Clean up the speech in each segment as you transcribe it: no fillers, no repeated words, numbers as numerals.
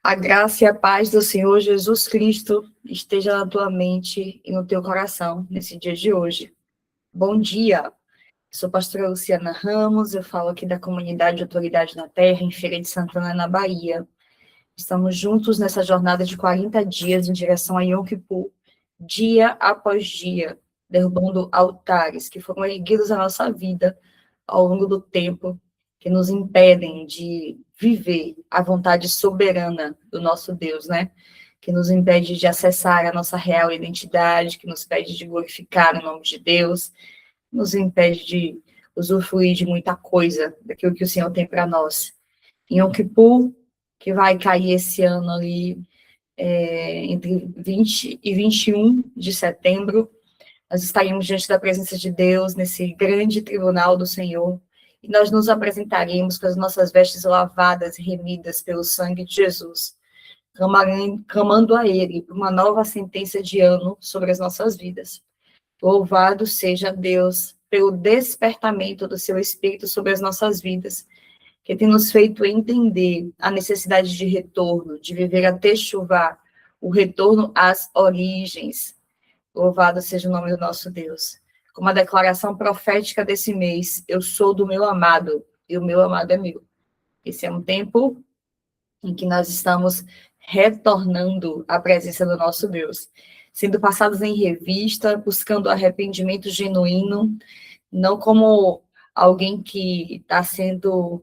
A graça e a paz do Senhor Jesus Cristo esteja na tua mente e no teu coração nesse dia de hoje. Bom dia! Sou a pastora Luciana Ramos, eu falo aqui da comunidade Autoridade na Terra, em Feira de Santana, na Bahia. Estamos juntos nessa jornada de 40 dias em direção a Yom Kippur, dia após dia, derrubando altares que foram erguidos à nossa vida ao longo do tempo, que nos impedem de viver a vontade soberana do nosso Deus, né? Que nos impede de acessar a nossa real identidade, que nos impede de glorificar o nome de Deus, nos impede de usufruir de muita coisa daquilo que o Senhor tem para nós. Em Yom Kippur, que vai cair esse ano ali, entre 20 e 21 de setembro, nós estaremos diante da presença de Deus, nesse grande tribunal do Senhor, e nós nos apresentaremos com as nossas vestes lavadas e remidas pelo sangue de Jesus, clamando a Ele por uma nova sentença de ano sobre as nossas vidas. Louvado seja Deus pelo despertamento do seu Espírito sobre as nossas vidas, que tem nos feito entender a necessidade de retorno, de viver a Techuvá, o retorno às origens. Louvado seja o nome do nosso Deus. Como a declaração profética desse mês, eu sou do meu amado, e o meu amado é meu. Esse é um tempo em que nós estamos retornando à presença do nosso Deus, sendo passados em revista, buscando arrependimento genuíno, não como alguém que está sendo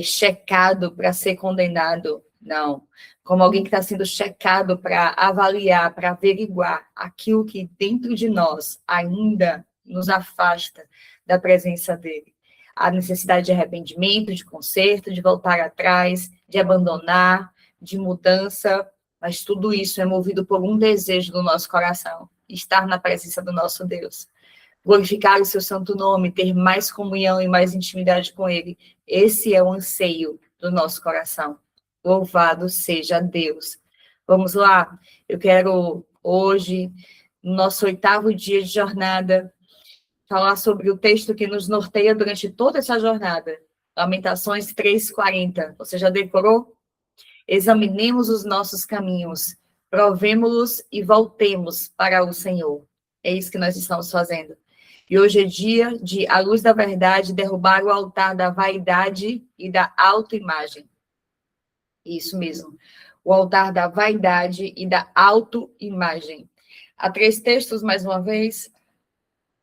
checado para ser condenado, não. Como alguém que está sendo checado para avaliar, para averiguar aquilo que dentro de nós ainda nos afasta da presença dele. A necessidade de arrependimento, de conserto, de voltar atrás, de abandonar, de mudança, mas tudo isso é movido por um desejo do nosso coração, estar na presença do nosso Deus. Glorificar o seu santo nome, ter mais comunhão e mais intimidade com ele. Esse é o anseio do nosso coração. Louvado seja Deus. Vamos lá, eu quero hoje, no nosso 8º dia de jornada, falar sobre o texto que nos norteia durante toda essa jornada. Lamentações 3:40. Você já decorou? Examinemos os nossos caminhos, provemo-los e voltemos para o Senhor. É isso que nós estamos fazendo. E hoje é dia de, à luz da verdade, derrubar o altar da vaidade e da autoimagem. Isso mesmo. O altar da vaidade e da autoimagem. Há 3 textos, mais uma vez,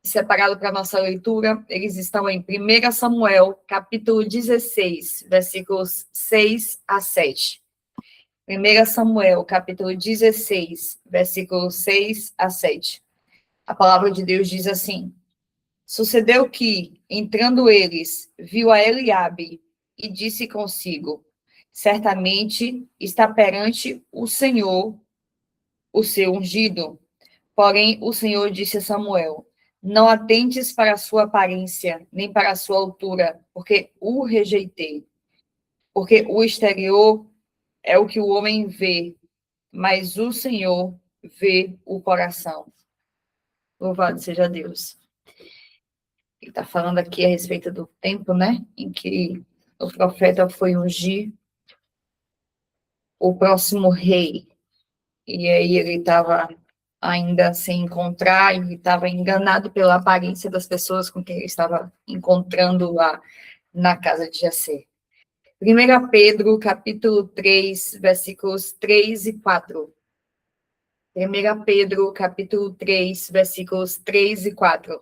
separados para a nossa leitura. Eles estão em 1 Samuel, capítulo 16, versículos 6 a 7. 1 Samuel, capítulo 16, versículos 6 a 7. A palavra de Deus diz assim: Sucedeu que, entrando eles, viu a Eliabe e disse consigo: certamente está perante o Senhor o seu ungido. Porém, o Senhor disse a Samuel: não atentes para a sua aparência, nem para a sua altura, porque o rejeitei. Porque o exterior é o que o homem vê, mas o Senhor vê o coração. Louvado seja Deus. Ele está falando aqui a respeito do tempo, né, em que o profeta foi ungir o próximo rei. E aí ele estava ainda sem encontrar, ele estava enganado pela aparência das pessoas com quem ele estava encontrando lá na casa de Jessé. 1 Pedro, capítulo 3, versículos 3 e 4. 1 Pedro, capítulo 3, versículos 3 e 4.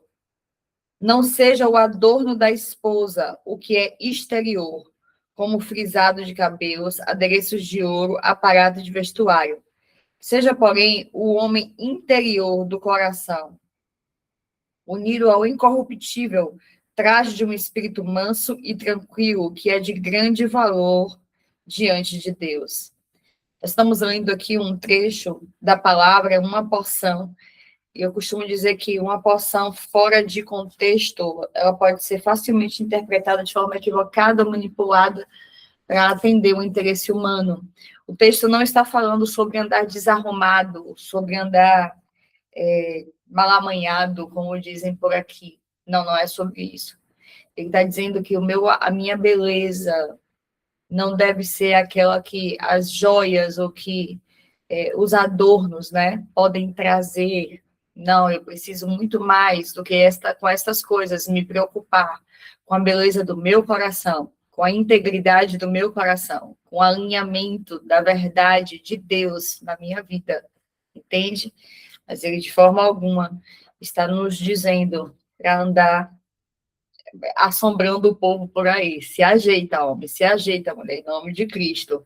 Não seja o adorno da esposa o que é exterior, como frisado de cabelos, adereços de ouro, aparato de vestuário. Seja, porém, o homem interior do coração, unido ao incorruptível traje de um espírito manso e tranquilo, que é de grande valor diante de Deus. Estamos lendo aqui um trecho da palavra, uma porção. E eu costumo dizer que uma porção fora de contexto, ela pode ser facilmente interpretada de forma equivocada, manipulada, para atender o interesse humano. O texto não está falando sobre andar desarrumado, sobre andar malamanhado, como dizem por aqui. Não, não é sobre isso. Ele está dizendo que a minha beleza, não deve ser aquela que as joias ou que os adornos, né, podem trazer. Não, eu preciso muito mais do que com estas coisas, me preocupar com a beleza do meu coração, com a integridade do meu coração, com o alinhamento da verdade de Deus na minha vida, entende? Mas ele, de forma alguma, está nos dizendo para andar assombrando o povo por aí. Se ajeita, homem, se ajeita, mulher, em nome de Cristo.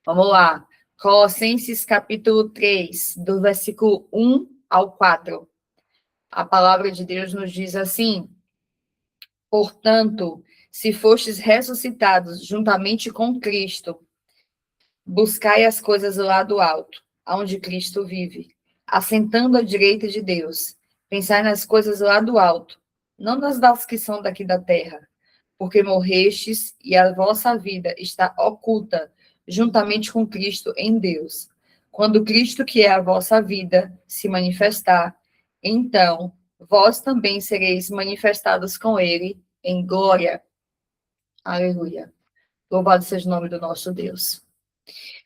Vamos lá. Colossenses capítulo 3, do versículo 1 ao 4. A palavra de Deus nos diz assim: portanto, se fostes ressuscitados juntamente com Cristo, buscai as coisas lá do alto, onde Cristo vive, assentando à direita de Deus. Pensai nas coisas lá do alto, não das que são daqui da terra, porque morrestes e a vossa vida está oculta juntamente com Cristo em Deus. Quando Cristo, que é a vossa vida, se manifestar, então vós também sereis manifestados com ele em glória. Aleluia. Louvado seja o nome do nosso Deus.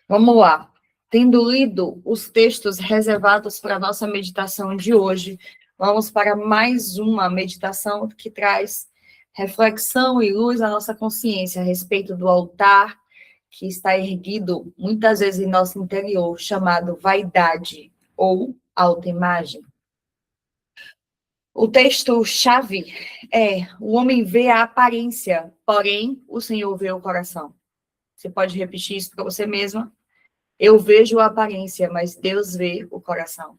Vamos lá. Tendo lido os textos reservados para a nossa meditação de hoje, vamos para mais uma meditação que traz reflexão e luz à nossa consciência a respeito do altar que está erguido muitas vezes em nosso interior, chamado vaidade ou autoimagem. O texto-chave é: o homem vê a aparência, porém o Senhor vê o coração. Você pode repetir isso para você mesma? Eu vejo a aparência, mas Deus vê o coração.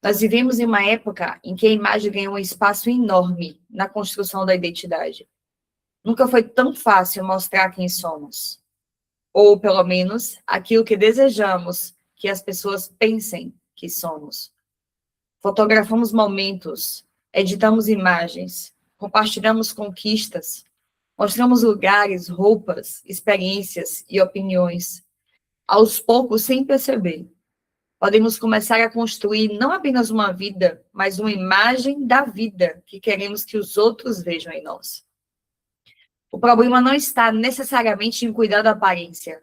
Nós vivemos em uma época em que a imagem ganhou um espaço enorme na construção da identidade. Nunca foi tão fácil mostrar quem somos. Ou, pelo menos, aquilo que desejamos que as pessoas pensem que somos. Fotografamos momentos, editamos imagens, compartilhamos conquistas, mostramos lugares, roupas, experiências e opiniões. Aos poucos, sem perceber, podemos começar a construir não apenas uma vida, mas uma imagem da vida que queremos que os outros vejam em nós. O problema não está necessariamente em cuidar da aparência,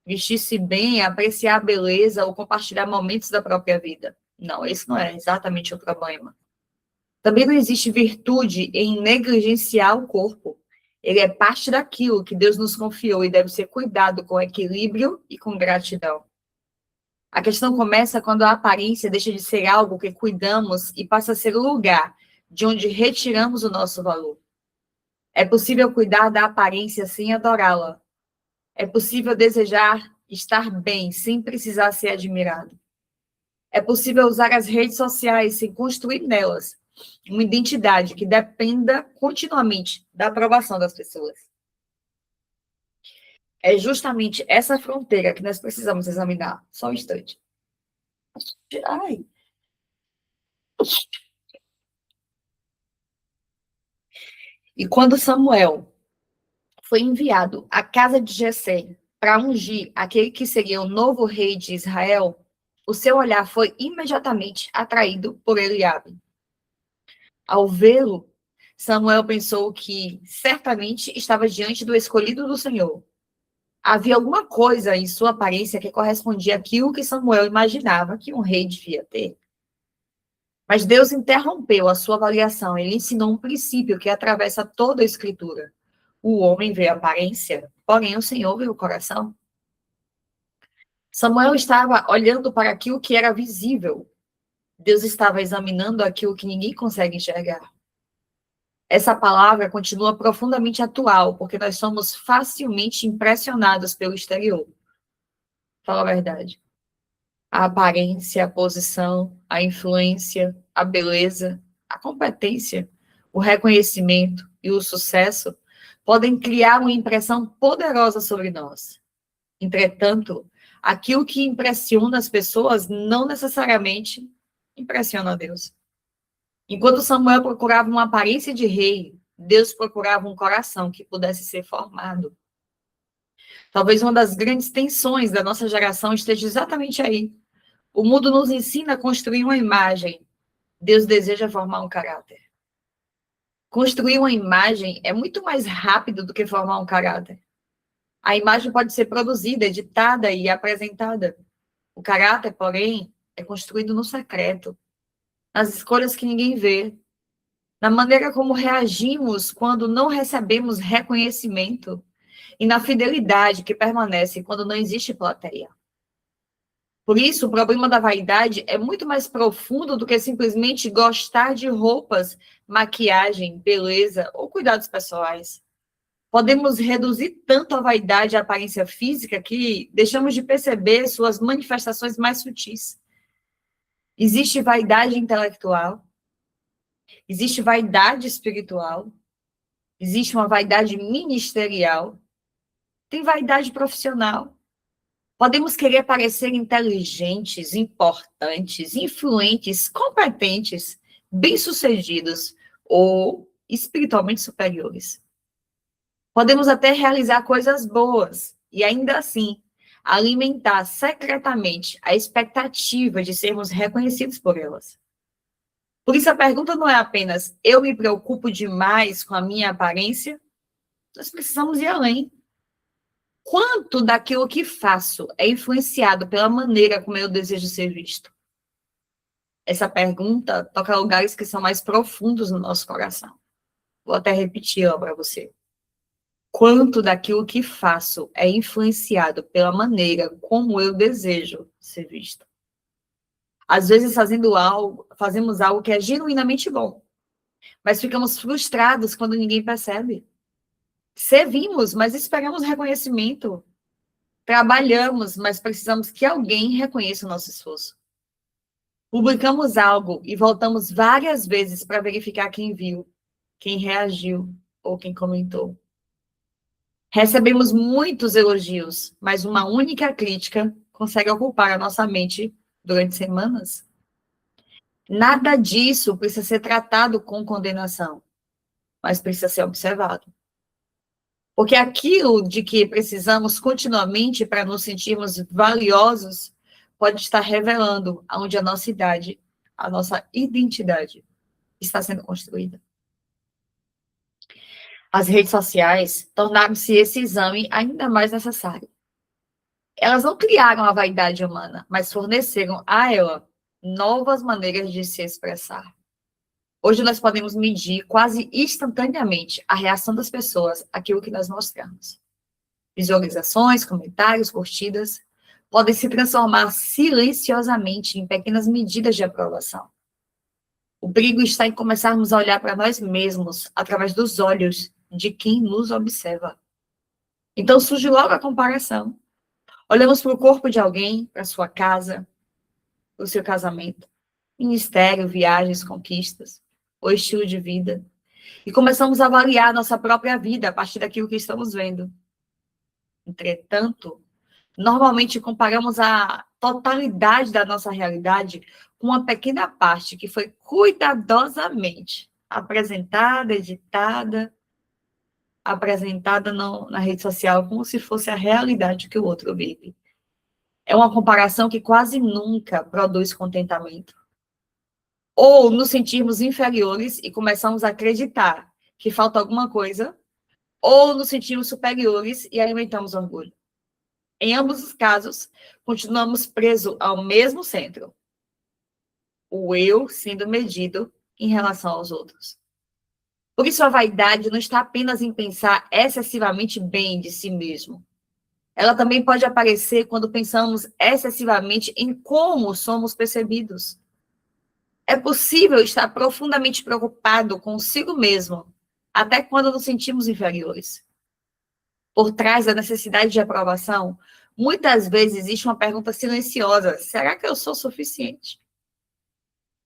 vestir-se bem, apreciar a beleza ou compartilhar momentos da própria vida. Não, esse não é exatamente o problema. Também não existe virtude em negligenciar o corpo. Ele é parte daquilo que Deus nos confiou e deve ser cuidado com equilíbrio e com gratidão. A questão começa quando a aparência deixa de ser algo que cuidamos e passa a ser o lugar de onde retiramos o nosso valor. É possível cuidar da aparência sem adorá-la. É possível desejar estar bem sem precisar ser admirado. É possível usar as redes sociais sem construir nelas uma identidade que dependa continuamente da aprovação das pessoas. É justamente essa fronteira que nós precisamos examinar. Só um instante. Ai. E quando Samuel foi enviado à casa de Jessé para ungir aquele que seria o novo rei de Israel, o seu olhar foi imediatamente atraído por Eliabe. Ao vê-lo, Samuel pensou que certamente estava diante do escolhido do Senhor. Havia alguma coisa em sua aparência que correspondia àquilo que Samuel imaginava que um rei devia ter. Mas Deus interrompeu a sua avaliação. Ele ensinou um princípio que atravessa toda a Escritura. O homem vê a aparência, porém o Senhor vê o coração. Samuel estava olhando para aquilo que era visível. Deus estava examinando aquilo que ninguém consegue enxergar. Essa palavra continua profundamente atual, porque nós somos facilmente impressionados pelo exterior. Fala a verdade. A aparência, a posição, a influência, a beleza, a competência, o reconhecimento e o sucesso podem criar uma impressão poderosa sobre nós. Entretanto, aquilo que impressiona as pessoas não necessariamente impressiona a Deus. Enquanto Samuel procurava uma aparência de rei, Deus procurava um coração que pudesse ser formado. Talvez uma das grandes tensões da nossa geração esteja exatamente aí. O mundo nos ensina a construir uma imagem. Deus deseja formar um caráter. Construir uma imagem é muito mais rápido do que formar um caráter. A imagem pode ser produzida, editada e apresentada. O caráter, porém, é construído no secreto, nas escolhas que ninguém vê, na maneira como reagimos quando não recebemos reconhecimento e na fidelidade que permanece quando não existe plateia. Por isso, o problema da vaidade é muito mais profundo do que simplesmente gostar de roupas, maquiagem, beleza ou cuidados pessoais. Podemos reduzir tanto a vaidade à aparência física que deixamos de perceber suas manifestações mais sutis. Existe vaidade intelectual, existe vaidade espiritual, existe uma vaidade ministerial, tem vaidade profissional. Podemos querer parecer inteligentes, importantes, influentes, competentes, bem-sucedidos ou espiritualmente superiores. Podemos até realizar coisas boas e, ainda assim, alimentar secretamente a expectativa de sermos reconhecidos por elas. Por isso, a pergunta não é apenas: eu me preocupo demais com a minha aparência? Nós precisamos ir além. Quanto daquilo que faço é influenciado pela maneira como eu desejo ser visto? Essa pergunta toca a lugares que são mais profundos no nosso coração. Vou até repeti-la para você. Quanto daquilo que faço é influenciado pela maneira como eu desejo ser visto? Às vezes fazemos algo que é genuinamente bom, mas ficamos frustrados quando ninguém percebe. Servimos, mas esperamos reconhecimento. Trabalhamos, mas precisamos que alguém reconheça o nosso esforço. Publicamos algo e voltamos várias vezes para verificar quem viu, quem reagiu ou quem comentou. Recebemos muitos elogios, mas uma única crítica consegue ocupar a nossa mente durante semanas. Nada disso precisa ser tratado com condenação, mas precisa ser observado. Porque aquilo de que precisamos continuamente para nos sentirmos valiosos pode estar revelando aonde a nossa idade, a nossa identidade está sendo construída. As redes sociais tornaram-se esse exame ainda mais necessário. Elas não criaram a vaidade humana, mas forneceram a ela novas maneiras de se expressar. Hoje nós podemos medir quase instantaneamente a reação das pessoas àquilo que nós mostramos. Visualizações, comentários, curtidas podem se transformar silenciosamente em pequenas medidas de aprovação. O perigo está em começarmos a olhar para nós mesmos através dos olhos de quem nos observa. Então surge logo a comparação. Olhamos para o corpo de alguém, para a sua casa, para o seu casamento, ministério, viagens, conquistas, o estilo de vida, e começamos a avaliar a nossa própria vida a partir daquilo que estamos vendo. Entretanto, normalmente comparamos a totalidade da nossa realidade com uma pequena parte que foi cuidadosamente apresentada, editada, na rede social como se fosse a realidade que o outro vive. É uma comparação que quase nunca produz contentamento. Ou nos sentirmos inferiores e começamos a acreditar que falta alguma coisa, ou nos sentimos superiores e alimentamos orgulho. Em ambos os casos, continuamos presos ao mesmo centro. O eu sendo medido em relação aos outros. Por isso, a vaidade não está apenas em pensar excessivamente bem de si mesmo. Ela também pode aparecer quando pensamos excessivamente em como somos percebidos. É possível estar profundamente preocupado consigo mesmo, até quando nos sentimos inferiores. Por trás da necessidade de aprovação, muitas vezes existe uma pergunta silenciosa: será que eu sou suficiente?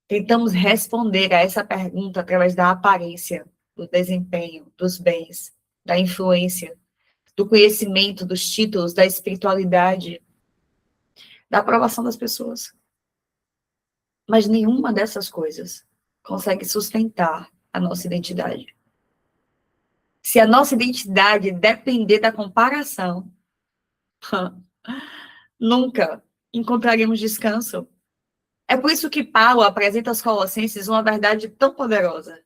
Tentamos responder a essa pergunta através da aparência, do desempenho, dos bens, da influência, do conhecimento, dos títulos, da espiritualidade, da aprovação das pessoas. Mas nenhuma dessas coisas consegue sustentar a nossa identidade. Se a nossa identidade depender da comparação, nunca encontraremos descanso. É por isso que Paulo apresenta aos Colossenses uma verdade tão poderosa.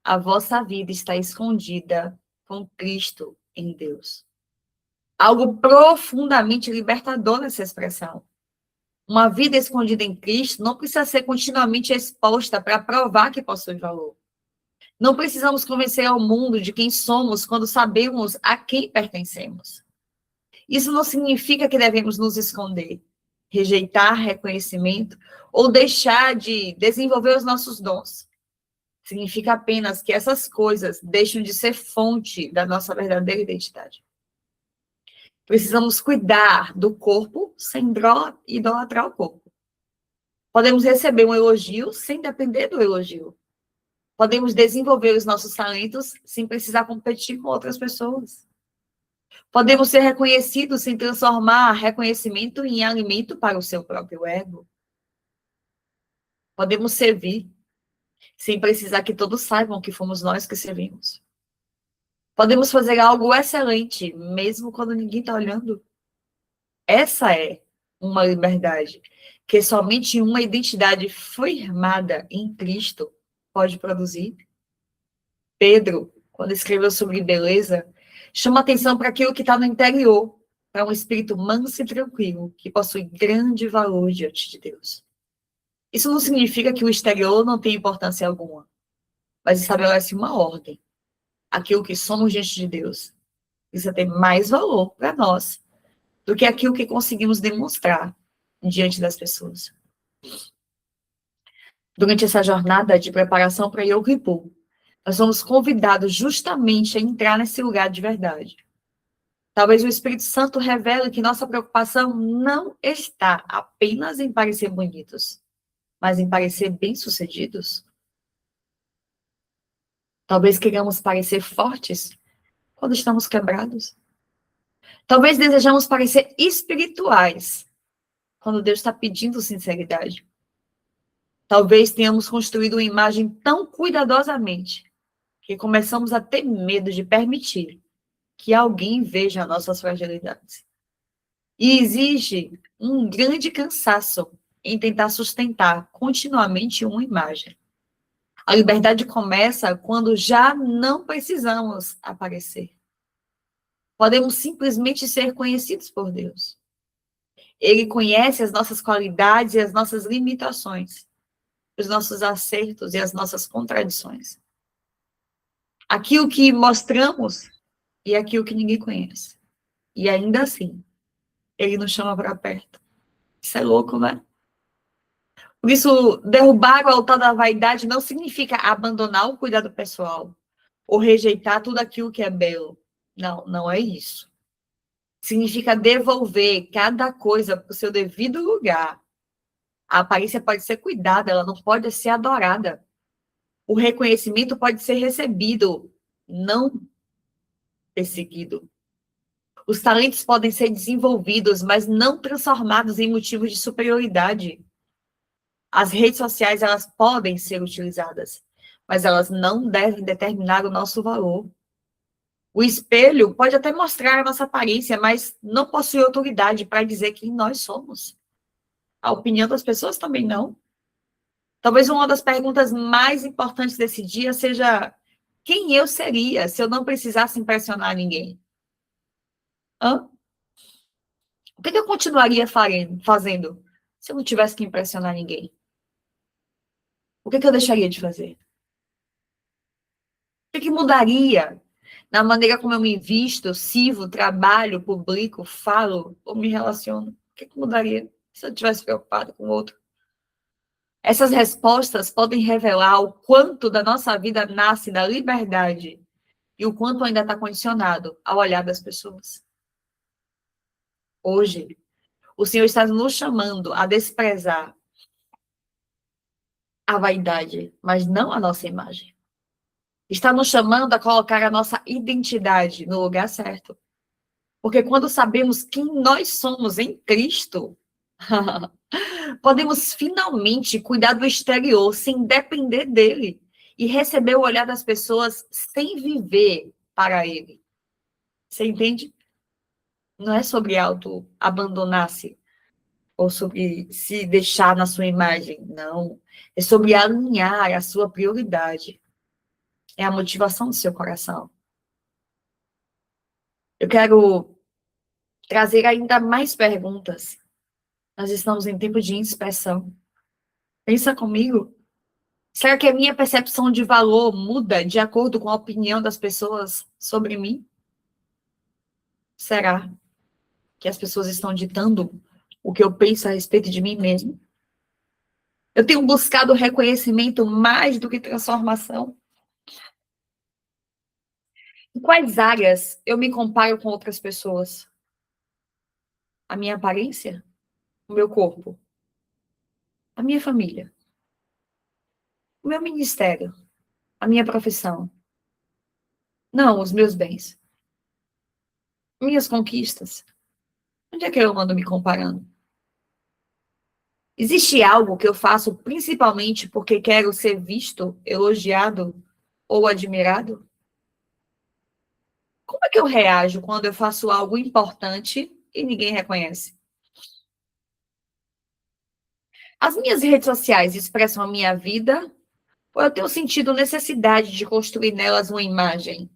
A vossa vida está escondida com Cristo em Deus. Algo profundamente libertador nessa expressão. Uma vida escondida em Cristo não precisa ser continuamente exposta para provar que possui valor. Não precisamos convencer ao mundo de quem somos quando sabemos a quem pertencemos. Isso não significa que devemos nos esconder, rejeitar reconhecimento ou deixar de desenvolver os nossos dons. Significa apenas que essas coisas deixam de ser fonte da nossa verdadeira identidade. Precisamos cuidar do corpo sem idolatrar o corpo. Podemos receber um elogio sem depender do elogio. Podemos desenvolver os nossos talentos sem precisar competir com outras pessoas. Podemos ser reconhecidos sem transformar reconhecimento em alimento para o seu próprio ego. Podemos servir sem precisar que todos saibam que fomos nós que servimos. Podemos fazer algo excelente, mesmo quando ninguém está olhando. Essa é uma liberdade que somente uma identidade firmada em Cristo pode produzir. Pedro, quando escreveu sobre beleza, chama atenção para aquilo que está no interior, para um espírito manso e tranquilo, que possui grande valor diante de Deus. Isso não significa que o exterior não tem importância alguma, mas estabelece uma ordem. Aquilo que somos diante de Deus precisa ter mais valor para nós do que aquilo que conseguimos demonstrar diante das pessoas. Durante essa jornada de preparação para Yom Kippur, nós somos convidados justamente a entrar nesse lugar de verdade. Talvez o Espírito Santo revele que nossa preocupação não está apenas em parecer bonitos, mas em parecer bem-sucedidos. Talvez queiramos parecer fortes quando estamos quebrados. Talvez desejamos parecer espirituais quando Deus está pedindo sinceridade. Talvez tenhamos construído uma imagem tão cuidadosamente que começamos a ter medo de permitir que alguém veja nossas fragilidades. E exige um grande cansaço em tentar sustentar continuamente uma imagem. A liberdade começa quando já não precisamos aparecer. Podemos simplesmente ser conhecidos por Deus. Ele conhece as nossas qualidades e as nossas limitações, os nossos acertos e as nossas contradições. Aquilo que mostramos e aquilo que ninguém conhece. E ainda assim, ele nos chama para perto. Isso é louco, né? Por isso, derrubar o altar da vaidade não significa abandonar o cuidado pessoal ou rejeitar tudo aquilo que é belo. Não, não é isso. Significa devolver cada coisa para o seu devido lugar. A aparência pode ser cuidada, ela não pode ser adorada. O reconhecimento pode ser recebido, não perseguido. Os talentos podem ser desenvolvidos, mas não transformados em motivos de superioridade. As redes sociais, elas podem ser utilizadas, mas elas não devem determinar o nosso valor. O espelho pode até mostrar a nossa aparência, mas não possui autoridade para dizer quem nós somos. A opinião das pessoas também não. Talvez uma das perguntas mais importantes desse dia seja: quem eu seria se eu não precisasse impressionar ninguém? Hã? O que eu continuaria fazendo se eu não tivesse que impressionar ninguém? O que eu deixaria de fazer? O que mudaria na maneira como eu me visto, sirvo, trabalho, publico, falo ou me relaciono? O que mudaria se eu estivesse preocupado com o outro? Essas respostas podem revelar o quanto da nossa vida nasce da liberdade e o quanto ainda está condicionado ao olhar das pessoas. Hoje, o Senhor está nos chamando a desprezar a vaidade, mas não a nossa imagem. Está nos chamando a colocar a nossa identidade no lugar certo. Porque quando sabemos quem nós somos em Cristo, podemos finalmente cuidar do exterior sem depender dele e receber o olhar das pessoas sem viver para ele. Você entende? Não é sobre auto-abandonar-se ou sobre se deixar na sua imagem, não. É sobre alinhar a sua prioridade. É a motivação do seu coração. Eu quero trazer ainda mais perguntas. Nós estamos em tempo de inspeção. Pensa comigo. Será que a minha percepção de valor muda de acordo com a opinião das pessoas sobre mim? Será que as pessoas estão ditando o que eu penso a respeito de mim mesmo? Eu tenho buscado reconhecimento mais do que transformação. Em quais áreas eu me comparo com outras pessoas? A minha aparência? O meu corpo? A minha família? O meu ministério? A minha profissão? Não, os meus bens. Minhas conquistas. Onde é que eu ando me comparando? Existe algo que eu faço principalmente porque quero ser visto, elogiado ou admirado? Como é que eu reajo quando eu faço algo importante e ninguém reconhece? As minhas redes sociais expressam a minha vida ou eu tenho sentido necessidade de construir nelas uma imagem?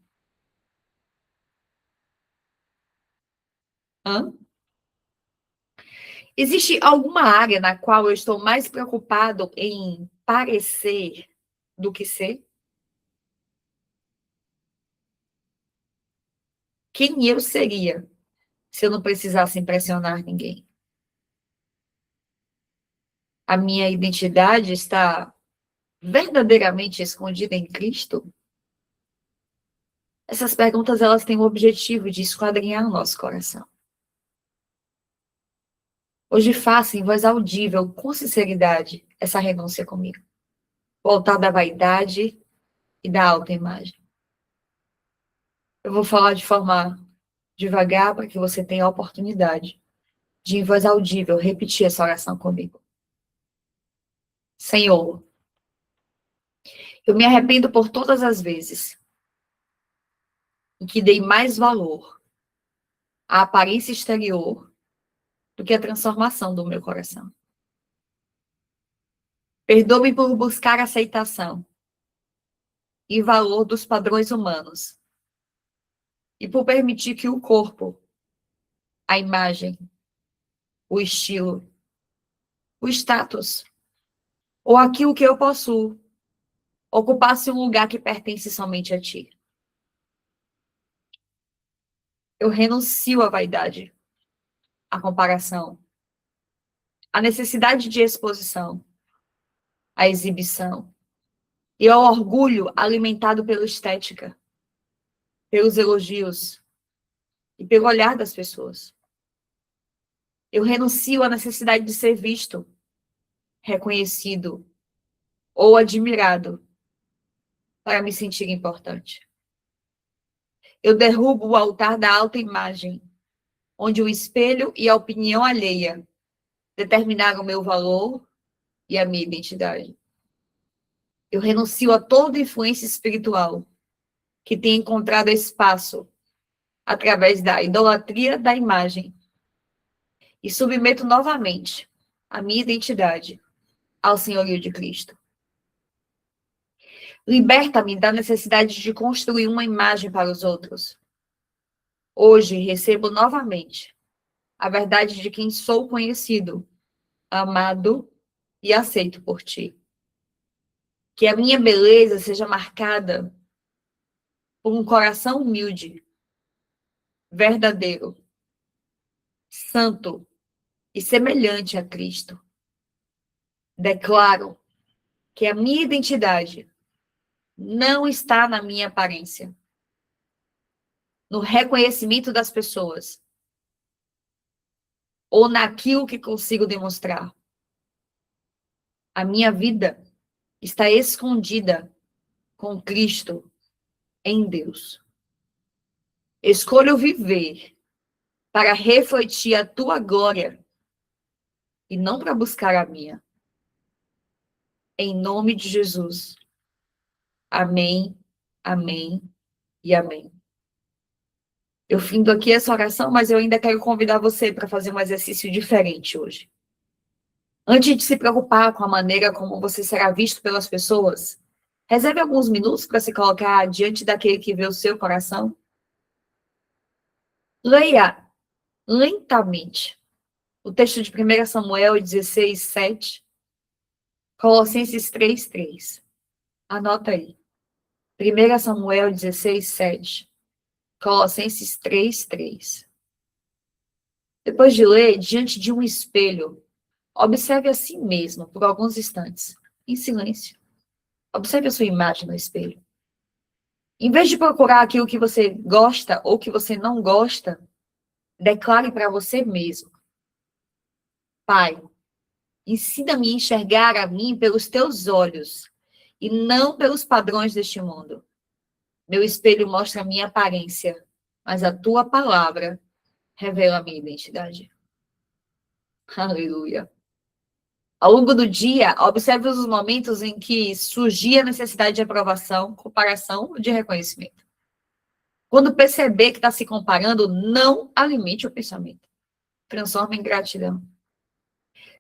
Hã? Existe alguma área na qual eu estou mais preocupado em parecer do que ser? Quem eu seria se eu não precisasse impressionar ninguém? A minha identidade está verdadeiramente escondida em Cristo? Essas perguntas, elas têm o objetivo de esquadrinhar o nosso coração. Hoje faça em voz audível, com sinceridade, essa renúncia comigo. Voltar da vaidade e da autoimagem. Eu vou falar de forma devagar para que você tenha a oportunidade de, em voz audível, repetir essa oração comigo. Senhor, eu me arrependo por todas as vezes em que dei mais valor à aparência exterior do que a transformação do meu coração. Perdoe-me por buscar aceitação e valor dos padrões humanos e por permitir que o corpo, a imagem, o estilo, o status ou aquilo que eu possuo ocupasse um lugar que pertence somente a ti. Eu renuncio à vaidade, à comparação, à necessidade de exposição, à exibição e ao orgulho alimentado pela estética, pelos elogios e pelo olhar das pessoas. Eu renuncio à necessidade de ser visto, reconhecido ou admirado para me sentir importante. Eu derrubo o altar da autoimagem, onde o espelho e a opinião alheia determinaram o meu valor e a minha identidade. Eu renuncio a toda influência espiritual que tenha encontrado espaço através da idolatria da imagem e submeto novamente a minha identidade ao senhorio de Cristo. Liberta-me da necessidade de construir uma imagem para os outros. Hoje recebo novamente a verdade de quem sou conhecido, amado e aceito por ti. Que a minha beleza seja marcada por um coração humilde, verdadeiro, santo e semelhante a Cristo. Declaro que a minha identidade não está na minha aparência, no reconhecimento das pessoas ou naquilo que consigo demonstrar. A minha vida está escondida com Cristo em Deus. Escolho viver para refletir a tua glória e não para buscar a minha. Em nome de Jesus. Amém, amém e amém. Eu findo aqui essa oração, mas eu ainda quero convidar você para fazer um exercício diferente hoje. Antes de se preocupar com a maneira como você será visto pelas pessoas, reserve alguns minutos para se colocar diante daquele que vê o seu coração. Leia lentamente. O texto de 1 Samuel 16, 7, Colossenses 3, 3. Anota aí. 1 Samuel 16, 7, Colossenses 3, 3. Depois de ler, diante de um espelho, observe a si mesmo por alguns instantes, em silêncio. Observe a sua imagem no espelho. Em vez de procurar aquilo que você gosta ou que você não gosta, declare para você mesmo: Pai, ensina-me a enxergar a mim pelos teus olhos e não pelos padrões deste mundo. Meu espelho mostra a minha aparência, mas a tua palavra revela a minha identidade. Aleluia. Ao longo do dia, observe os momentos em que surgia a necessidade de aprovação, comparação ou de reconhecimento. Quando perceber que está se comparando, não alimente o pensamento. Transforme em gratidão.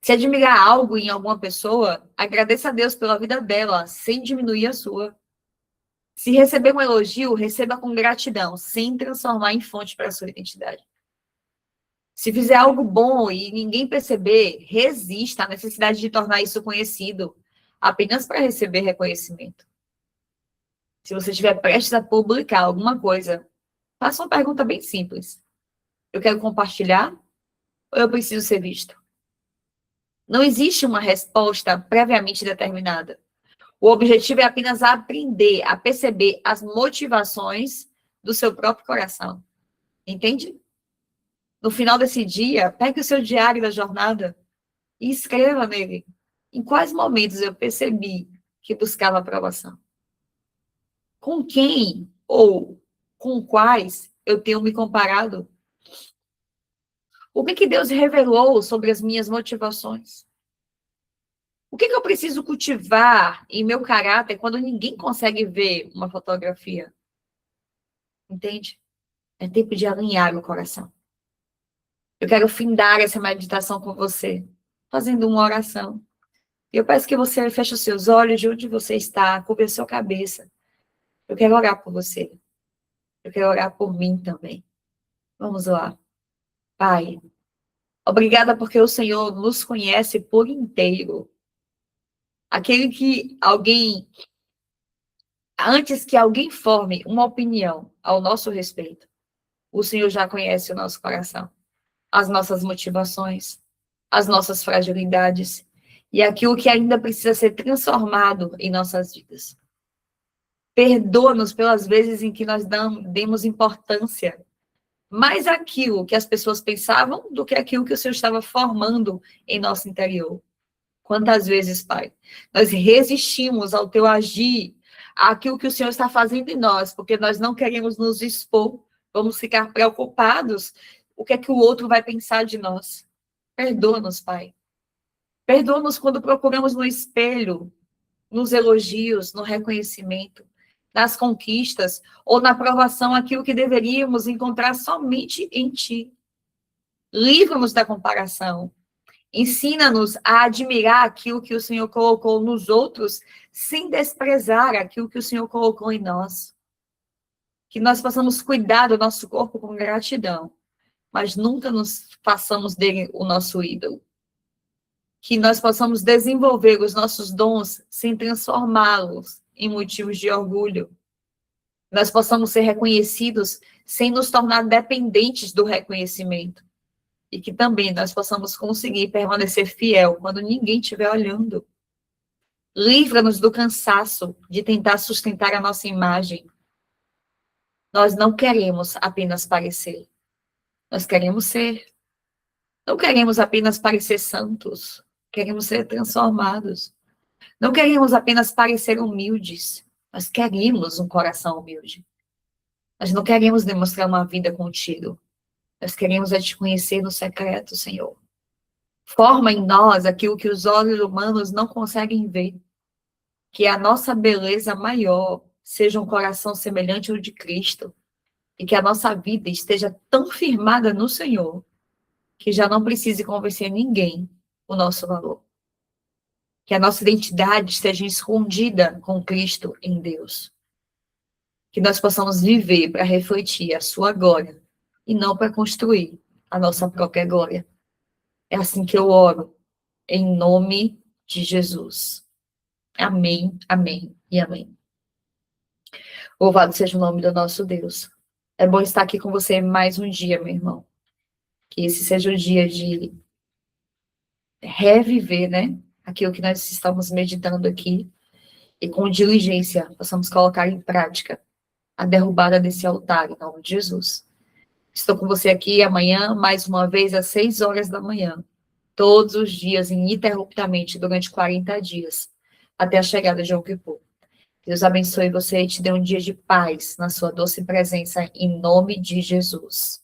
Se admirar algo em alguma pessoa, agradeça a Deus pela vida dela, sem diminuir a sua. Se receber um elogio, receba com gratidão, sem transformar em fonte para a sua identidade. Se fizer algo bom e ninguém perceber, resista à necessidade de tornar isso conhecido, apenas para receber reconhecimento. Se você estiver prestes a publicar alguma coisa, faça uma pergunta bem simples. Eu quero compartilhar ou eu preciso ser visto? Não existe uma resposta previamente determinada. O objetivo é apenas aprender a perceber as motivações do seu próprio coração. Entende? No final desse dia, pegue o seu diário da jornada e escreva nele em quais momentos eu percebi que buscava aprovação. Com quem ou com quais eu tenho me comparado? O que Deus revelou sobre as minhas motivações? O que eu preciso cultivar em meu caráter quando ninguém consegue ver uma fotografia? Entende? É tempo de alinhar o coração. Eu quero findar essa meditação com você, fazendo uma oração. E eu peço que você feche os seus olhos de onde você está, cubra a sua cabeça. Eu quero orar por você. Eu quero orar por mim também. Vamos lá. Pai, obrigada porque o Senhor nos conhece por inteiro. Aquele que alguém, antes que alguém forme uma opinião ao nosso respeito, o Senhor já conhece o nosso coração, as nossas motivações, as nossas fragilidades e aquilo que ainda precisa ser transformado em nossas vidas. Perdoa-nos pelas vezes em que nós demos importância mais àquilo que as pessoas pensavam do que aquilo que o Senhor estava formando em nosso interior. Quantas vezes, Pai, nós resistimos ao teu agir, àquilo que o Senhor está fazendo em nós, porque nós não queremos nos expor, vamos ficar preocupados o que é que o outro vai pensar de nós. Perdoa-nos, Pai. Perdoa-nos quando procuramos no espelho, nos elogios, no reconhecimento, nas conquistas ou na aprovação aquilo que deveríamos encontrar somente em Ti. Livra-nos da comparação. Ensina-nos a admirar aquilo que o Senhor colocou nos outros, sem desprezar aquilo que o Senhor colocou em nós. Que nós possamos cuidar do nosso corpo com gratidão, mas nunca nos façamos dele o nosso ídolo. Que nós possamos desenvolver os nossos dons sem transformá-los em motivos de orgulho. Nós possamos ser reconhecidos sem nos tornar dependentes do reconhecimento. E que também nós possamos conseguir permanecer fiel quando ninguém estiver olhando. Livra-nos do cansaço de tentar sustentar a nossa imagem. Nós não queremos apenas parecer. Nós queremos ser. Não queremos apenas parecer santos. Queremos ser transformados. Não queremos apenas parecer humildes. Nós queremos um coração humilde. Nós não queremos demonstrar uma vida contigo. Nós queremos te conhecer no secreto, Senhor. Forma em nós aquilo que os olhos humanos não conseguem ver. Que a nossa beleza maior seja um coração semelhante ao de Cristo. E que a nossa vida esteja tão firmada no Senhor que já não precise convencer ninguém o nosso valor. Que a nossa identidade esteja escondida com Cristo em Deus. Que nós possamos viver para refletir a sua glória e não para construir a nossa própria glória. É assim que eu oro, em nome de Jesus. Amém, amém e amém. Louvado seja o nome do nosso Deus. É bom estar aqui com você mais um dia, meu irmão. Que esse seja o dia de reviver, né? Aquilo que nós estamos meditando aqui. E com diligência possamos colocar em prática a derrubada desse altar, em nome de Jesus. Estou com você aqui amanhã, mais uma vez, às 6 horas da manhã. Todos os dias, ininterruptamente, durante 40 dias, até a chegada de Yom Kippur. Deus abençoe você e te dê um dia de paz na sua doce presença, em nome de Jesus.